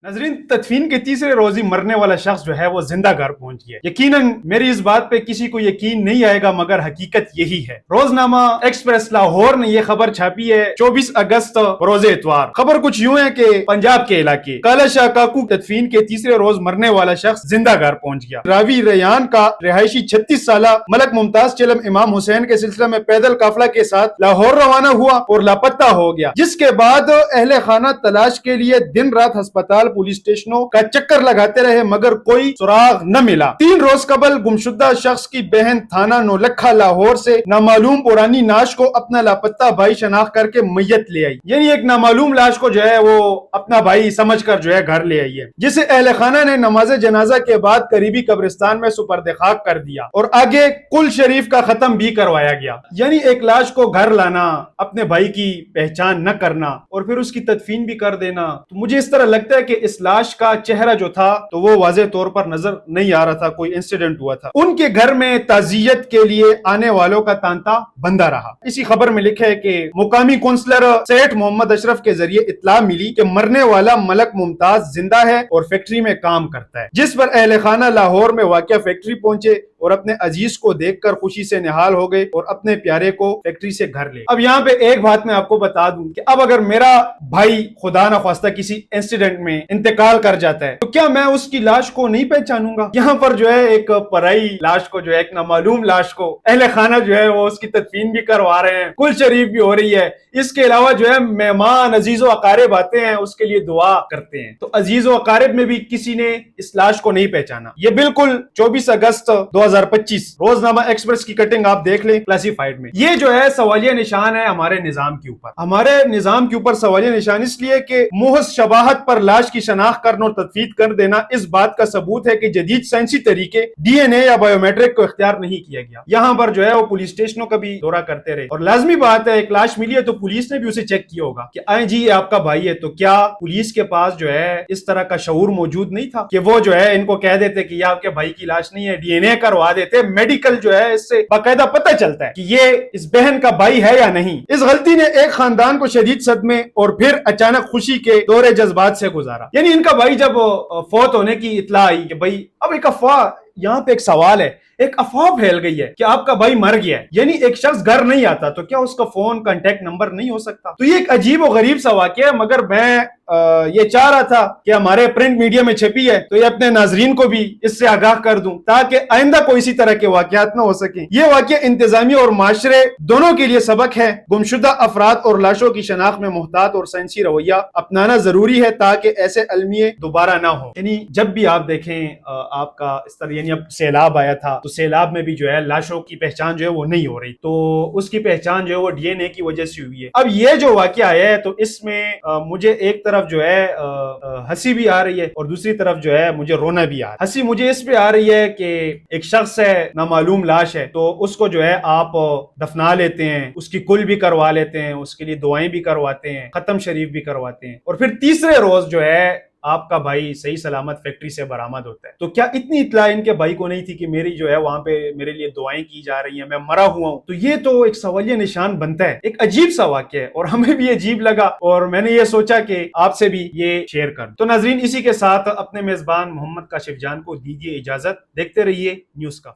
नाजरीन, तदफीन के तीसरे रोज ही मरने वाला शख्स जो है वो जिंदा घर पहुंच गया। यकीनन मेरी इस बात पे किसी को यकीन नहीं आएगा, मगर हकीकत यही है। रोजनामा एक्सप्रेस लाहौर ने यह खबर छापी है 24 अगस्त रोजे इतवार। खबर कुछ यूं है कि पंजाब के इलाके काला शाह काकू तदफीन के तीसरे रोज मरने वाला शख्स जिंदा घर पहुंच गया। रावी रेयान का रिहायशी 36 साल मलक मुमताज चिलम इमाम हुसैन के सिलसिले में पैदल काफिला के साथ लाहौर रवाना हुआ और लापता हो गया, जिसके बाद अहले खाना तलाश के लिए दिन रात अस्पताल पुलिस स्टेशनों का चक्कर लगाते रहे, मगर कोई सुराग न मिला। 3 रोज कबल गुमशुदा शख्स की बहन थाना नौलखा लाहौर से नामालूम पुरानी लाश को अपना लापता भाई शनाख्त करके मैयत ले आई। यानी एक नामालूम लाश को जो है वो अपना भाई समझकर जो है घर ले आई है, जिसे अहले खाना ने नमाज जनाजा के बाद करीबी कब्रिस्तान में सुपर्द खाक कर दिया और आगे कुल शरीफ का खत्म भी करवाया गया। यानी एक लाश को घर लाना, अपने भाई की पहचान न करना और फिर उसकी तदफीन भी कर देना, तो मुझे इस तरह लगता है कि इस लाश का चेहरा जो था तो वो वाज़ेह तौर पर नजर नहीं आ रहा था, कोई इंसिडेंट हुआ था। उनके घर में ताजियत के लिए आने वालों का तांता बंदा रहा। इसी खबर में लिखा है कि मुकामी काउंसलर सेठ मोहम्मद अशरफ के जरिए इत्तला मिली कि मरने वाला मलक मुमताज जिंदा है और फैक्ट्री में काम करता है, जिस पर अहले खाना लाहौर में वाक़िया फैक्ट्री पहुंचे और अपने अजीज को देखकर खुशी से निहाल हो गए और अपने प्यारे को फैक्ट्री से घर ले। अब यहाँ पे एक बात मैं आपको बता दूं कि अब अगर मेरा भाई खुदा ना ख्वास्ता किसी इंसिडेंट में इंतकाल कर जाता है तो क्या मैं उसकी लाश को नहीं पहचानूंगा? यहाँ पर जो है एक पराई लाश को, जो है एक नामालूम लाश को अहले खाना जो है वो उसकी तदफीन भी करवा रहे हैं, कुल शरीफ भी हो रही है। इसके अलावा जो है मेहमान अजीजो अकारिब आते हैं, उसके लिए दुआ करते हैं। तो अजीजो अकारिब में भी किसी ने इस लाश को नहीं पहचाना। ये बिल्कुल 24 अगस्त 2025 रोजनामा एक्सप्रेस की कटिंग आप देख लें क्लासिफाइड में। ये जो है सवालिया निशान है हमारे निजाम के ऊपर। हमारे निजाम के ऊपर सवालिया निशान इसलिए कि मुहस शबाहत पर लाश की शनाख्त करना और तदफीन कर देना इस बात का सबूत है कि जदीद साइंसी तरीके डीएनए या बायोमेट्रिक को इख्तियार नहीं किया गया। यहाँ पर जो है वो पुलिस स्टेशनों का भी दौरा करते रहे और लाजमी बात है, एक लाश मिली है तो पुलिस ने भी उसे चेक किया होगा कि आए जी ये आपका भाई है। तो क्या पुलिस के पास जो है इस तरह का शऊर मौजूद नहीं था कि वो जो है इनको कह देते कि ये आपके भाई की लाश नहीं है, डीएनए करवा देते। मेडिकल जो है इससे बाकायदा पता चलता है कि ये इस बहन का भाई है या नहीं। इस गलती ने एक खानदान को शदीद सदमे और फिर अचानक खुशी के दौरे जज्बात से गुजारा। यानी इनका भाई जब फौत होने की इत्तला आई कि भाई, अब एक अफवाह, यहाँ पे एक सवाल है, एक अफवाह फैल गई है कि आपका भाई मर गया है। यानी एक शख्स घर नहीं आता तो क्या उसका फोन कांटेक्ट नंबर नहीं हो सकता? तो ये एक अजीब और गरीब सा वाकया है, मगर मैं ये चाह रहा था कि हमारे प्रिंट मीडिया में छपी है तो ये अपने नाजरीन को भी इससे आगाह कर दूं ताकि आइंदा कोई इसी तरह के वाकयात न हो सके। ये वाकया इंतजामी और माशरे दोनों के लिए सबक है। गुमशुदा अफराद और लाशों की शनाख्त में मुहतात और साइंसी रवैया अपनाना जरूरी है ताकि ऐसे अलमिये दोबारा ना हो। यानी जब भी आप देखें आपका इस तरह, यानी अब सैलाब आया था तो सैलाब में भी जो है लाशों की पहचान जो है वो नहीं हो रही, तो उसकी पहचान जो है वो डीएनए की वजह से हुई है। अब ये जो वाकया आया है तो इसमें मुझे एक तरफ जो है हंसी भी आ रही है और दूसरी तरफ जो है मुझे रोना भी आ रहा है। हंसी मुझे इस पे आ रही है कि एक शख्स है, नामालूम लाश है, तो उसको जो है आप दफना लेते हैं, उसकी कुल भी करवा लेते हैं, उसके लिए दुआएं भी करवाते हैं, खत्म शरीफ भी करवाते हैं और फिर तीसरे रोज जो है आपका भाई सही सलामत फैक्ट्री से बरामद होता है। तो क्या इतनी इत्तला इनके भाई को नहीं थी कि मेरी जो है वहां पे मेरे लिए दुआएं की जा रही हैं, मैं मरा हुआ हूं? तो ये तो एक सवालिया निशान बनता है। एक अजीब सा वाकया है और हमें भी अजीब लगा और मैंने ये सोचा कि आपसे भी ये शेयर कर। तो नाजरीन, इसी के साथ अपने मेजबान मोहम्मद काशिफ जान को दीजिए इजाजत। देखते रहिए न्यूज़ का।